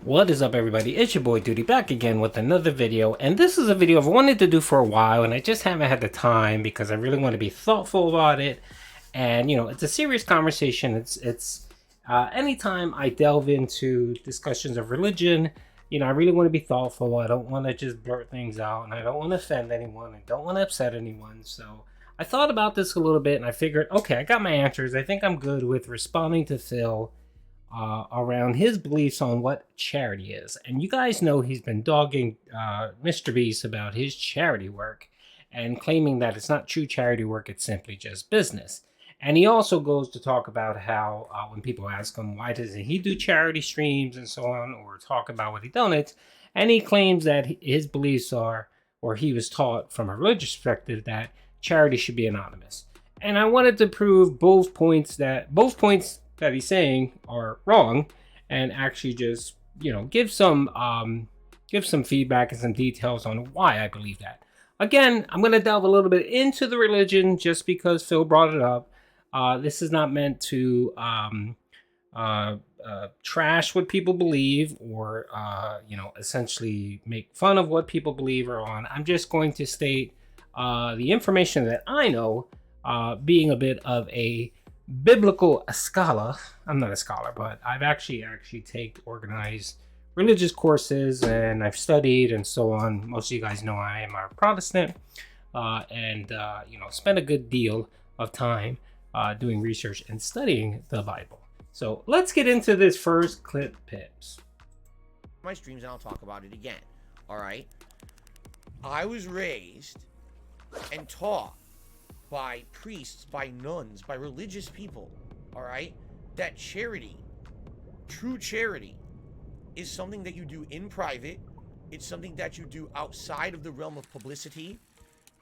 What is up, everybody? It's your boy Doody back again with another video, and this is a video I've wanted to do for a while and I just haven't had the time because I really want to be thoughtful about it. And it's a serious conversation. It's anytime I delve into discussions of religion, I really want to be thoughtful. I don't want to just blurt things out, and I don't want to offend anyone. I don't want to upset anyone. So I thought about this a little bit and I figured, okay, I got my answers. I think I'm good with responding to Phil around his beliefs on what charity is. And you guys know he's been dogging Mr. Beast about his charity work and claiming that it's not true charity work, it's simply just business. And he also goes to talk about how when people ask him why doesn't he do charity streams and so on, or talk about what he donates, and he claims that his beliefs are, or he was taught from a religious perspective, that charity should be anonymous. And I wanted to prove both points that he's saying are wrong, and actually just give some feedback and some details on why I believe that. Again, I'm going to delve a little bit into the religion just because Phil brought it up. This is not meant to trash what people believe or essentially make fun of what people believe or on. I'm just going to state the information that I know, being a bit of a biblical scholar. I'm not a scholar, but I've actually organized religious courses, and I've studied and so on. Most of you guys know I am a Protestant, and spend a good deal of time doing research and studying the Bible. So let's get into this first clip, Pips. My streams, and I'll talk about it again. All right, I was raised and taught by priests, by nuns, by religious people, all right, that charity, true charity, is something that you do in private. It's something that you do outside of the realm of publicity.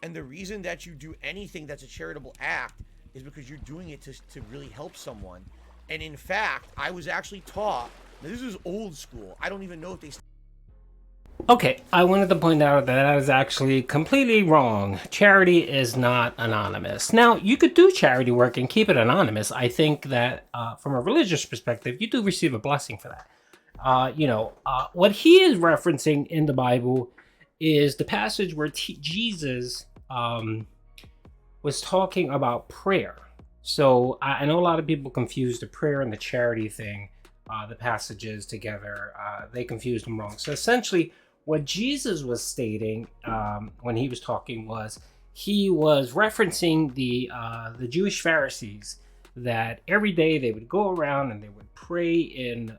And the reason that you do anything that's a charitable act is because you're doing it to really help someone. And in fact, I was actually taught, now this is old school, I don't even know if they... Okay, I wanted to point out that is actually completely wrong. Charity is not anonymous. Now, you could do charity work and keep it anonymous. I think that from a religious perspective, you do receive a blessing for that. What he is referencing in the Bible is the passage where Jesus was talking about prayer. So I know a lot of people confuse the prayer and the charity thing, the passages together. They confused them wrong. So essentially, what Jesus was stating when he was talking was he was referencing the Jewish Pharisees, that every day they would go around and they would pray in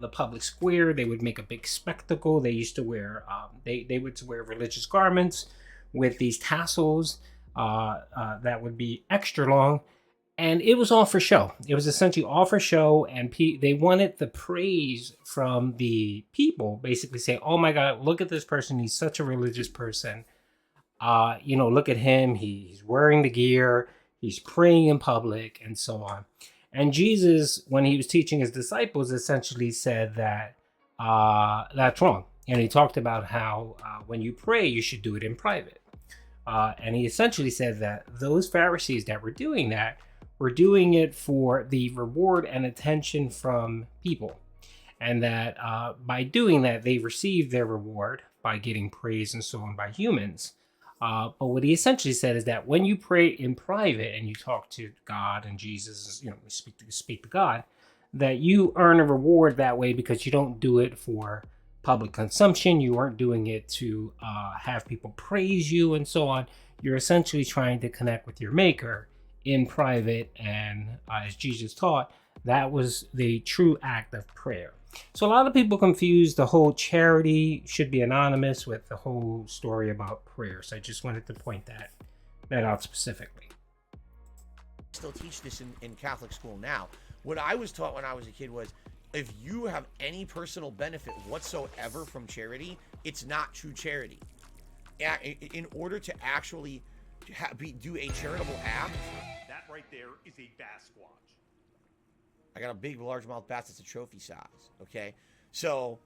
the public square. They would make a big spectacle. They used to wear they would wear religious garments with these tassels that would be extra long. And it was all for show. It was essentially all for show, and they wanted the praise from the people, basically saying, oh my God, look at this person. He's such a religious person. Look at him. He's wearing the gear. He's praying in public and so on. And Jesus, when he was teaching his disciples, essentially said that that's wrong. And he talked about how when you pray, you should do it in private. And he essentially said that those Pharisees that were doing that were doing it for the reward and attention from people. And that by doing that, they received their reward by getting praise and so on by humans. But what he essentially said is that when you pray in private and you talk to God and Jesus, speak to God, that you earn a reward that way because you don't do it for public consumption. You aren't doing it to have people praise you and so on. You're essentially trying to connect with your maker in private, and as Jesus taught, that was the true act of prayer. So a lot of people confuse the whole charity should be anonymous with the whole story about prayer. So I just wanted to point that out specifically. Still teach this in Catholic school now. What I was taught when I was a kid was, if you have any personal benefit whatsoever from charity, it's not true charity. In order to actually do a charitable act, that right there is a Basquatch. I got a big largemouth bass that's a trophy size. Okay, so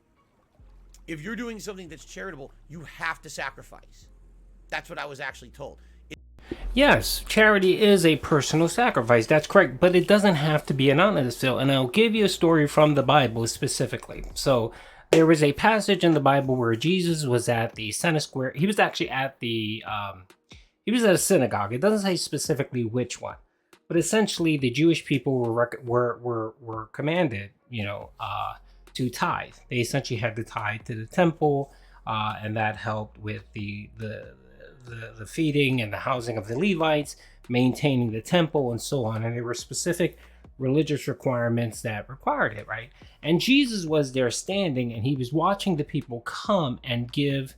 if you're doing something that's charitable, you have to sacrifice. That's what I was actually told. Yes, charity is a personal sacrifice. That's correct, but it doesn't have to be anonymous, Phil. And I'll give you a story from the Bible specifically. So there was a passage in the Bible where Jesus was at the center square. He was actually at he was at a synagogue. It doesn't say specifically which one, but essentially the Jewish people were commanded, to tithe. They essentially had to tithe to the temple, and that helped with the feeding and the housing of the Levites, maintaining the temple, and so on. And there were specific religious requirements that required it, right? And Jesus was there standing, and he was watching the people come and give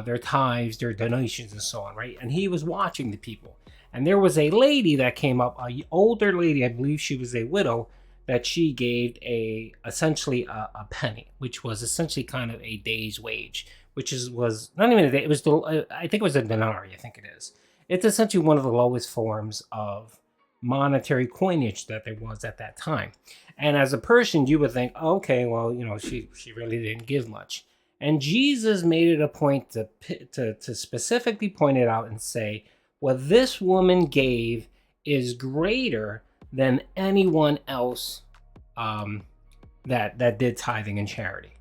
their tithes, their donations, and so on, right? And he was watching the people. And there was a lady that came up, an older lady, I believe she was a widow, that she gave essentially a penny, which was essentially kind of a day's wage, which was not even a day. It was I think it was a denarii. I think it is. It's essentially one of the lowest forms of monetary coinage that there was at that time. And as a person, you would think, oh, okay, well, she really didn't give much. And Jesus made it a point to specifically point it out and say, what this woman gave is greater than anyone else that did tithing and charity.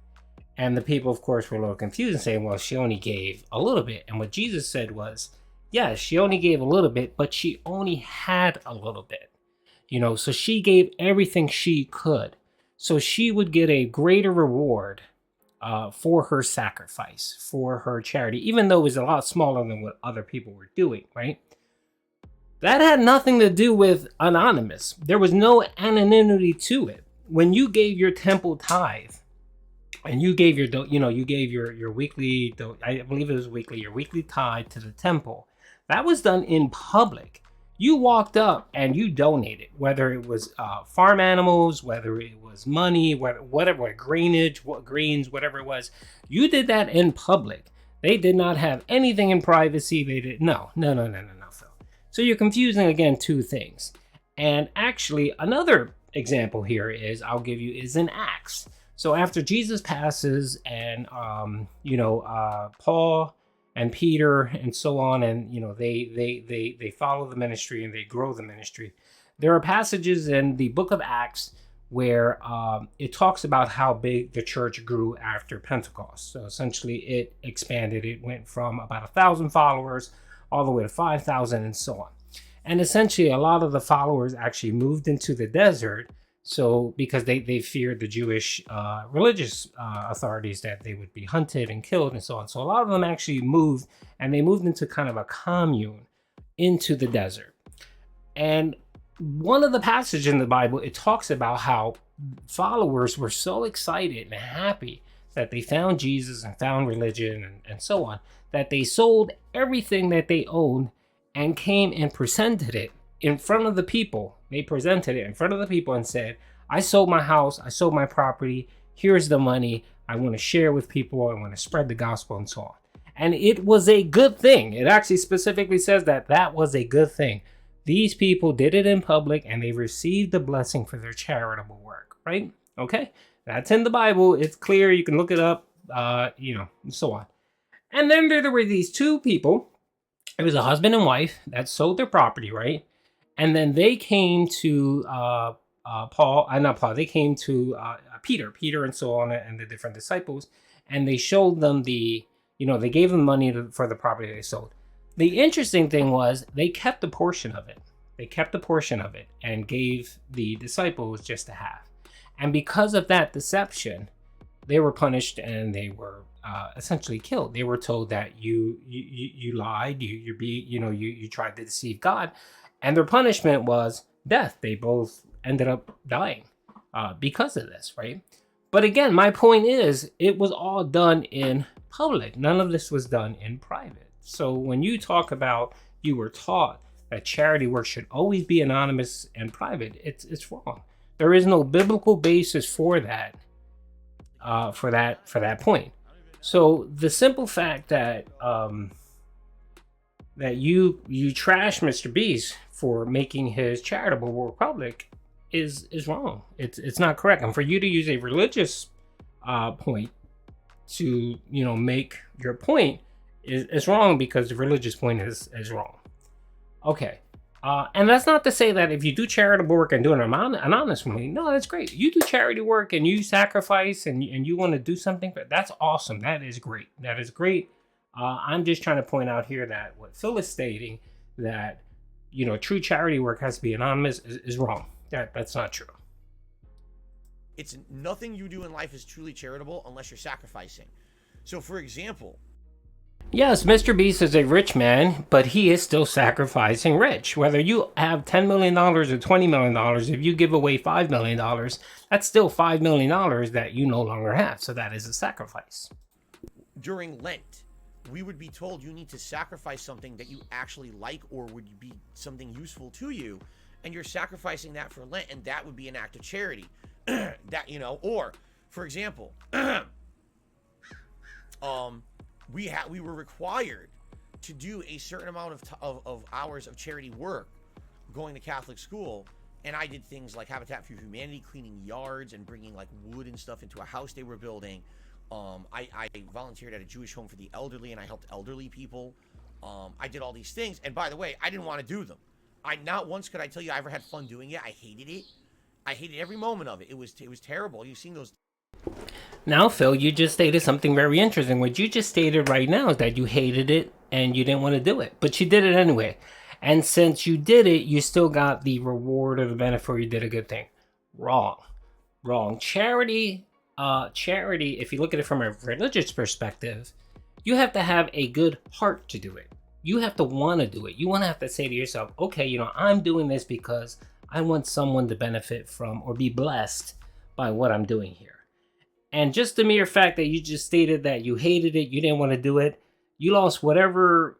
And the people, of course, were a little confused and saying, well, she only gave a little bit. And what Jesus said was, yeah, she only gave a little bit, but she only had a little bit. So she gave everything she could. So she would get a greater reward for her sacrifice, for her charity, even though it was a lot smaller than what other people were doing, right? That had nothing to do with anonymous. There was no anonymity to it. When you gave your temple tithe, and you gave your weekly, I believe it was weekly, your weekly tithe to the temple, that was done in public. You walked up and you donated, whether it was farm animals, whether it was money, whatever, greens, whatever it was. You did that in public. They did not have anything in privacy. They did no, Phil. So you're confusing again two things. And actually, another example here I'll give you is in Acts. So after Jesus passes, and Paul and Peter and so on, and they follow the ministry and they grow the ministry. There are passages in the book of Acts where it talks about how big the church grew after Pentecost. So essentially it expanded. It went from about 1,000 followers all the way to 5,000 and so on. And essentially a lot of the followers actually moved into the desert. So because they feared the Jewish religious authorities that they would be hunted and killed and so on. So a lot of them actually moved, and they moved into kind of a commune into the desert. And one of the passages in the Bible, it talks about how followers were so excited and happy that they found Jesus and found religion and so on, that they sold everything that they owned and came and presented it in front of the people. They presented it in front of the people and said, I sold my house, I sold my property, here's the money, I want to share with people, I want to spread the gospel and so on. And it was a good thing. It actually specifically says that was a good thing. These people did it in public and they received the blessing for their charitable work, right? Okay, that's in the Bible. It's clear. You can look it up, and so on. And then there were these two people. It was a husband and wife that sold their property, right? And then they came to They came to Peter and so on, and the different disciples, and they showed them they gave them money for the property they sold. The interesting thing was they kept a portion of it. They kept a portion of it and gave the disciples just a half. And because of that deception, they were punished and they were essentially killed. They were told that you lied, you tried to deceive God, and their punishment was death. They both ended up dying because of this, right? But again, my point is, it was all done in public. None of this was done in private. So when you talk about you were taught that charity work should always be anonymous and private, it's wrong. There is no biblical basis for that. For that point. So the simple fact that that you trash Mr. Beast for making his charitable work public is wrong. It's not correct. And for you to use a religious point to make your point is wrong, because the religious point is wrong. Okay, And that's not to say that if you do charitable work and do it anonymously, no, that's great. You do charity work and you sacrifice and you want to do something, that's awesome. That is great. That is great. I'm just trying to point out here that what Phil is stating, that, you know, true charity work has to be anonymous, is wrong. That's not true. It's nothing you do in life is truly charitable unless you're sacrificing. So, for example, Yes, Mr. Beast is a rich man, but he is still sacrificing rich. Whether you have $10 million or $20 million, if you give away $5 million, that's still $5 million that you no longer have. So that is a sacrifice. during Lent, we would be told you need to sacrifice something that you actually like or would be something useful to you, and you're sacrificing that for Lent, and that would be an act of charity. That, you know, or for example, we were required to do a certain amount of hours of charity work going to Catholic school, and I did things like Habitat for Humanity, cleaning yards and bringing like wood and stuff into a house they were building. I volunteered at a Jewish home for the elderly, and I helped elderly people. I did all these things, and by the way, I didn't want to do them. Not once could I tell you I ever had fun doing it. I hated it. I hated every moment of it. It was terrible. You've seen those. Now, Phil, you just stated something very interesting. What you just stated right now is that you hated it and you didn't want to do it, but you did it anyway. And since you did it, you still got the reward or the benefit, or you did a good thing. Wrong. Charity, if you look at it from a religious perspective, you have to have a good heart to do it. You have to want to do it. You want to have to say to yourself, okay, you know, I'm doing this because I want someone to benefit from or be blessed by what I'm doing here. And just the mere fact that you just stated that you hated it, you didn't want to do it, you lost whatever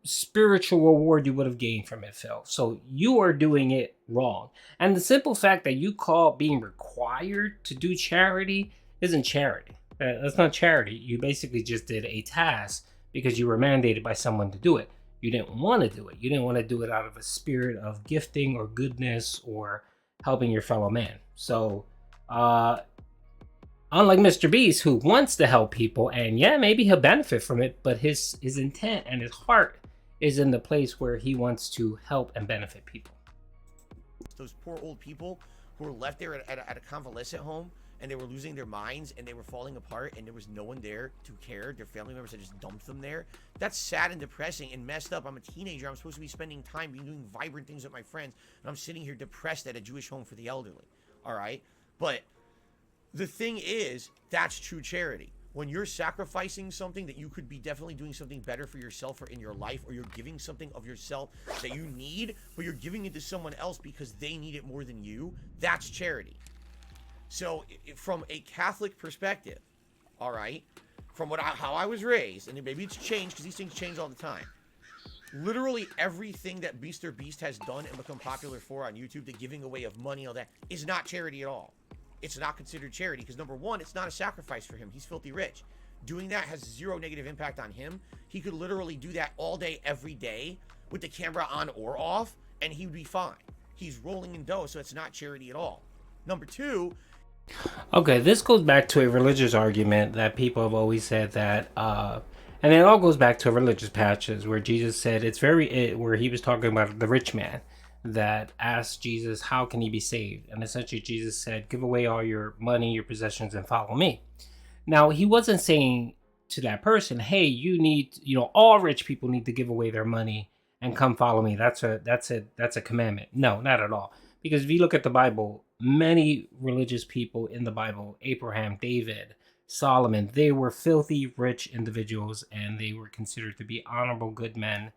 spiritual reward you would have gained from it, Phil. So you are doing it wrong. And the simple fact that you call being required to do charity isn't charity. That's not charity. You basically just did a task because you were mandated by someone to do it. You didn't want to do it. You didn't want to do it out of a spirit of gifting or goodness or helping your fellow man. So, unlike Mr. Beast, who wants to help people, and yeah, maybe he'll benefit from it, but his intent and his heart is in the place where he wants to help and benefit people. Those poor old people who were left there at a convalescent home, and they were losing their minds and they were falling apart, and there was no one there to care. Their family members had just dumped them there. That's sad and depressing and messed up. I'm a teenager. I'm supposed to be spending time doing vibrant things with my friends, and I'm sitting here depressed at a Jewish home for the elderly. All right? But the thing is, that's true charity. When you're sacrificing something that you could be definitely doing something better for yourself or in your life, or you're giving something of yourself that you need, but you're giving it to someone else because they need it more than you, that's charity. So from a Catholic perspective, all right, from how I was raised, and maybe it's changed because these things change all the time, literally everything that Mr. Beast has done and become popular for on YouTube, the giving away of money, all that, is not charity at all. It's not considered charity because, number one, it's not a sacrifice for him. He's filthy rich. Doing that has zero negative impact on him. He could literally do that all day, every day, with the camera on or off, and he would be fine. He's rolling in dough, so it's not charity at all. Number two. Okay, this goes back to a religious argument that people have always said that, and it all goes back to religious passages where Jesus said where he was talking about the rich man that asked Jesus, how can he be saved? And essentially Jesus said, give away all your money, your possessions, and follow me. Now, he wasn't saying to that person, hey, all rich people need to give away their money and come follow me. That's a commandment. No, not at all. Because if you look at the Bible, many religious people in the Bible, Abraham, David, Solomon, they were filthy rich individuals, and they were considered to be honorable, good men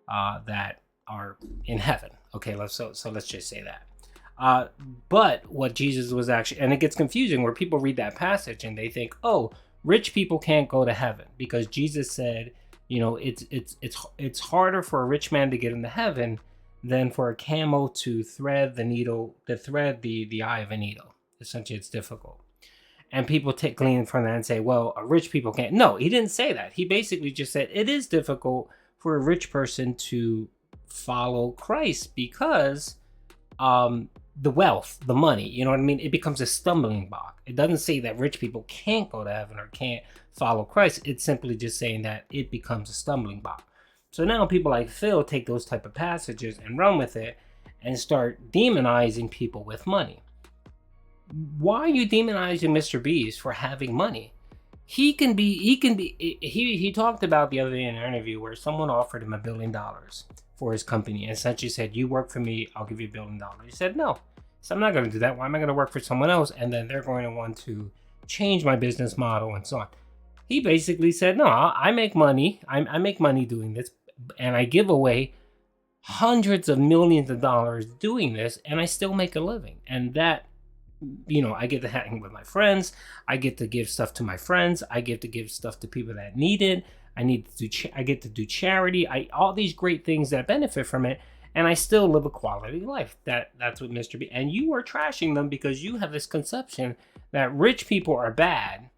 that are in heaven. Okay, let's just say that. But what Jesus was actually, and it gets confusing where people read that passage and they think, oh, rich people can't go to heaven because Jesus said, it's harder for a rich man to get into heaven than for a camel to thread the eye of a needle. Essentially, it's difficult. And people glean from that and say, well, rich people can't. No, he didn't say that. He basically just said it is difficult for a rich person to follow Christ because the wealth, the money, you know what I mean? It becomes a stumbling block. It doesn't say that rich people can't go to heaven or can't follow Christ. It's simply just saying that it becomes a stumbling block. So now people like Phil take those type of passages and run with it and start demonizing people with money. Why are you demonizing Mr. Beast for having money? He talked about the other day in an interview where someone offered him $1 billion for his company and essentially said, you work for me, I'll give you $1 billion. He said, no. So I'm not going to do that. Why am I going to work for someone else? And then they're going to want to change my business model and so on. He basically said, no, I make money. I make money doing this, and I give away hundreds of millions of dollars doing this, and I still make a living. And that, I get to hang with my friends. I get to give stuff to my friends. I get to give stuff to people that need it. I get to do charity. All these great things that benefit from it, and I still live a quality life. That's what Mr. B. And you are trashing them because you have this conception that rich people are bad,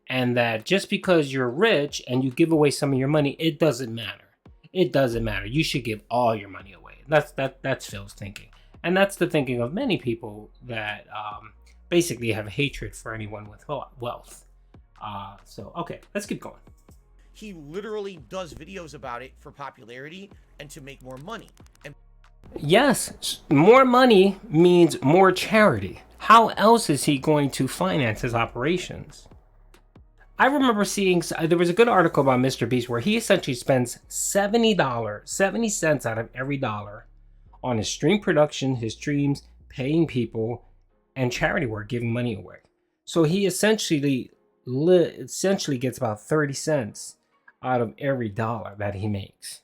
and that just because you're rich and you give away some of your money, it doesn't matter. It doesn't matter. You should give all your money away. That's Phil's thinking. And that's the thinking of many people that basically have hatred for anyone with wealth. Okay, let's keep going. He literally does videos about it for popularity and to make more money. And yes, more money means more charity. How else is he going to finance his operations? I remember seeing, there was a good article about Mr. Beast where he essentially spends $70 cents out of every dollar on his stream production, his streams, paying people, and charity work, giving money away. So he essentially gets about 30 cents out of every dollar that he makes.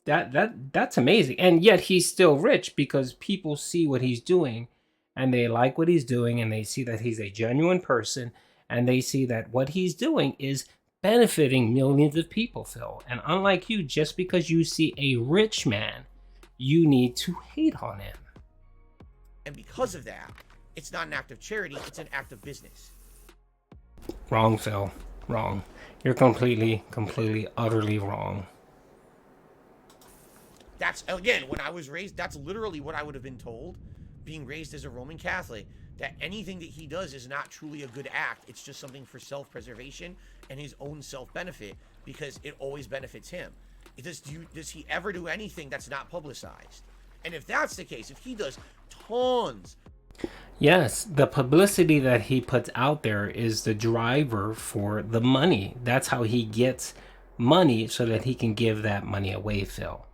That's amazing. And yet he's still rich because people see what he's doing and they like what he's doing, and they see that he's a genuine person, and they see that what he's doing is benefiting millions of people, Phil. And unlike you, just because you see a rich man, you need to hate on him. And because of that, it's not an act of charity, it's an act of business. Wrong, Phil. Wrong. You're completely, utterly wrong. That's, again, when I was raised, that's literally what I would have been told, being raised as a Roman Catholic, that anything that he does is not truly a good act. It's just something for self-preservation and his own self-benefit, because it always benefits him. Does he ever do anything that's not publicized? And if that's the case, if he does tons. Yes, the publicity that he puts out there is the driver for the money. That's how he gets money, so that he can give that money away, Phil.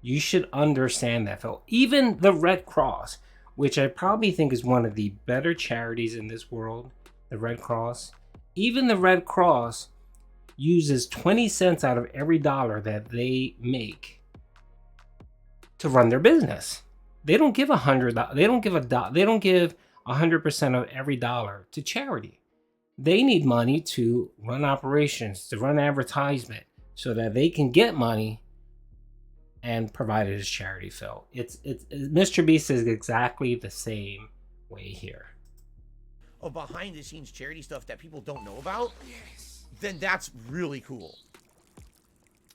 You should understand that, Phil. Even the Red Cross, which I probably think is one of the better charities in this world, the Red Cross, even the Red Cross uses 20 cents out of every dollar that they make to run their business. They don't give $100. They don't give They don't give 100% of every dollar to charity. They need money to run operations, to run advertisement, so that they can get money and provide it as charity, Phil. It's Mr. Beast is exactly the same way here. Of behind the scenes charity stuff that people don't know about, then that's really cool.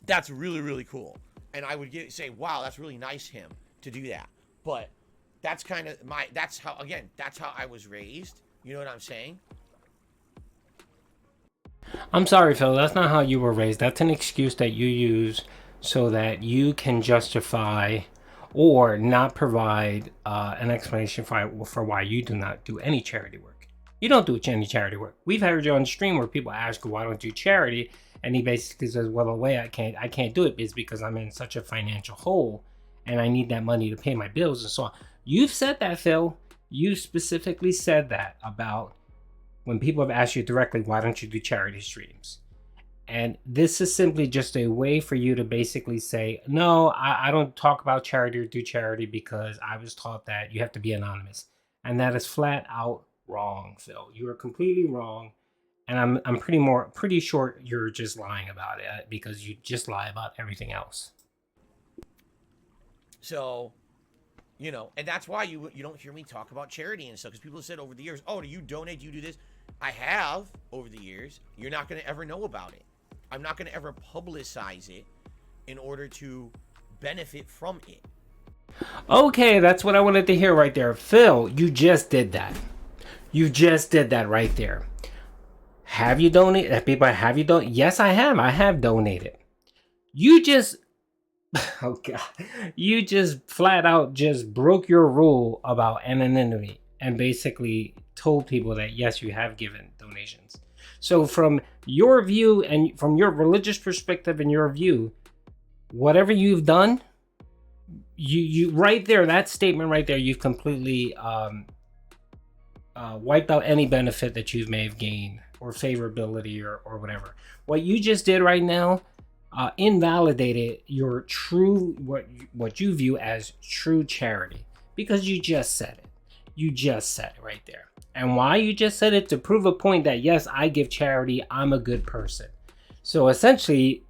That's really, really cool. And I would say, wow, that's really nice of him to do that. But that's kind of that's how I was raised. You know what I'm saying? I'm sorry, Phil. That's not how you were raised. That's an excuse that you use so that you can justify or not provide an explanation for why you do not do any charity work. You don't do any charity work. We've heard you on stream where people ask, why don't you do charity? And he basically says, well, the way I can't do it is because I'm in such a financial hole and I need that money to pay my bills and so on. You've said that, Phil. You specifically said that about when people have asked you directly, why don't you do charity streams? And this is simply just a way for you to basically say, no, I don't talk about charity or do charity because I was taught that you have to be anonymous. And that is flat out wrong, Phil. You are completely wrong. And I'm pretty sure you're just lying about it because you just lie about everything else. So, and that's why you don't hear me talk about charity and stuff, because people have said over the years, oh, do you donate? Do you do this? I have over the years. You're not going to ever know about it. I'm not going to ever publicize it in order to benefit from it. Okay, that's what I wanted to hear right there. Phil, you just did that. You just did that right there. Have you donated? People, have you donated? Yes, I have. I have donated. You just, oh God, you just flat out just broke your rule about anonymity and basically told people that yes, you have given donations. So from your view and from your religious perspective and your view, whatever you've done, you right there, that statement right there, you've completely wiped out any benefit that you may have gained or favorability or whatever. What you just did right now invalidated your true, what you view as true charity, because you just said it. You just said it right there. And why you just said it? To prove a point that yes, I give charity, I'm a good person. So essentially,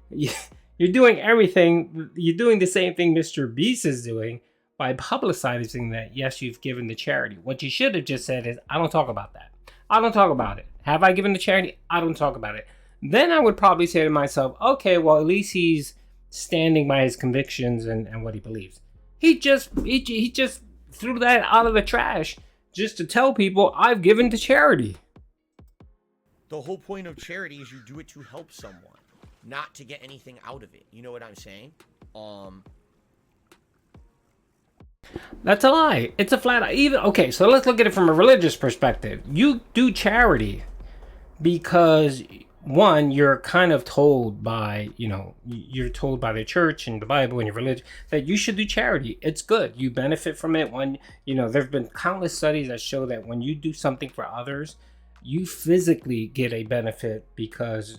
you're doing everything, you're doing the same thing Mr. Beast is doing by publicizing that yes, you've given to charity. What you should have just said is, I don't talk about that. I don't talk about it. Have I given to charity? I don't talk about it. Then I would probably say to myself, okay, well, at least he's standing by his convictions and what he believes. He just threw that out of the trash just to tell people I've given to charity. The whole point of charity is you do it to help someone, not to get anything out of it. You know what I'm saying? That's a lie. It's a flat even. Okay, so let's look at it from a religious perspective. You do charity because one, you're kind of told by, you're told by the church and the Bible and your religion that you should do charity. It's good. You benefit from it. When, there've been countless studies that show that when you do something for others, you physically get a benefit because,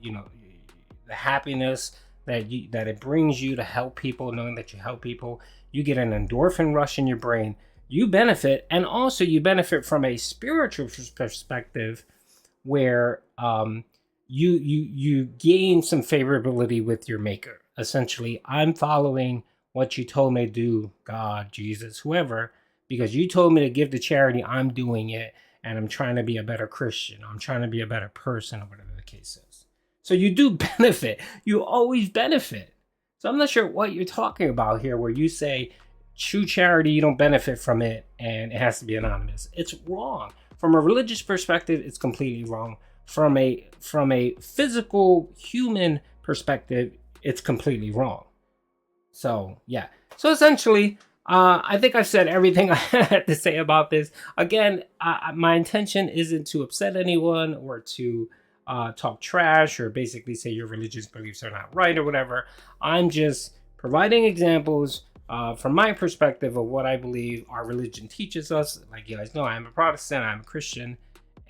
the happiness that it brings you to help people, knowing that you help people, you get an endorphin rush in your brain. You benefit, and also you benefit from a spiritual perspective where you gain some favorability with your maker. Essentially, I'm following what you told me to do, God, Jesus, whoever, because you told me to give to charity. I'm doing it, and I'm trying to be a better Christian. I'm trying to be a better person, or whatever the case is. So you do benefit. You always benefit. So I'm not sure what you're talking about here, where you say true charity, you don't benefit from it, and it has to be anonymous. It's wrong. From a religious perspective, it's completely wrong. From a physical human perspective, it's completely wrong. So yeah. So essentially, I think I've said everything I had to say about this. Again, my intention isn't to upset anyone or to talk trash or basically say your religious beliefs are not right or whatever. I'm just providing examples from my perspective of what I believe our religion teaches us. Like you guys know, I'm a Protestant, I'm a Christian,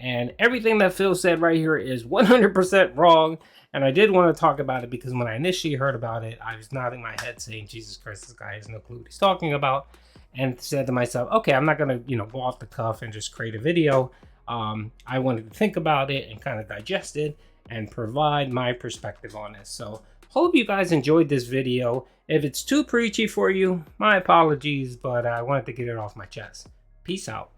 and everything that Phil said right here is 100% wrong. And I did want to talk about it because when I initially heard about it, I was nodding my head saying, Jesus Christ, this guy has no clue what he's talking about. And said to myself, okay, I'm not going to, go off the cuff and just create a video. I wanted to think about it and kind of digest it and provide my perspective on this. So hope you guys enjoyed this video. If it's too preachy for you, my apologies, but I wanted to get it off my chest. Peace out.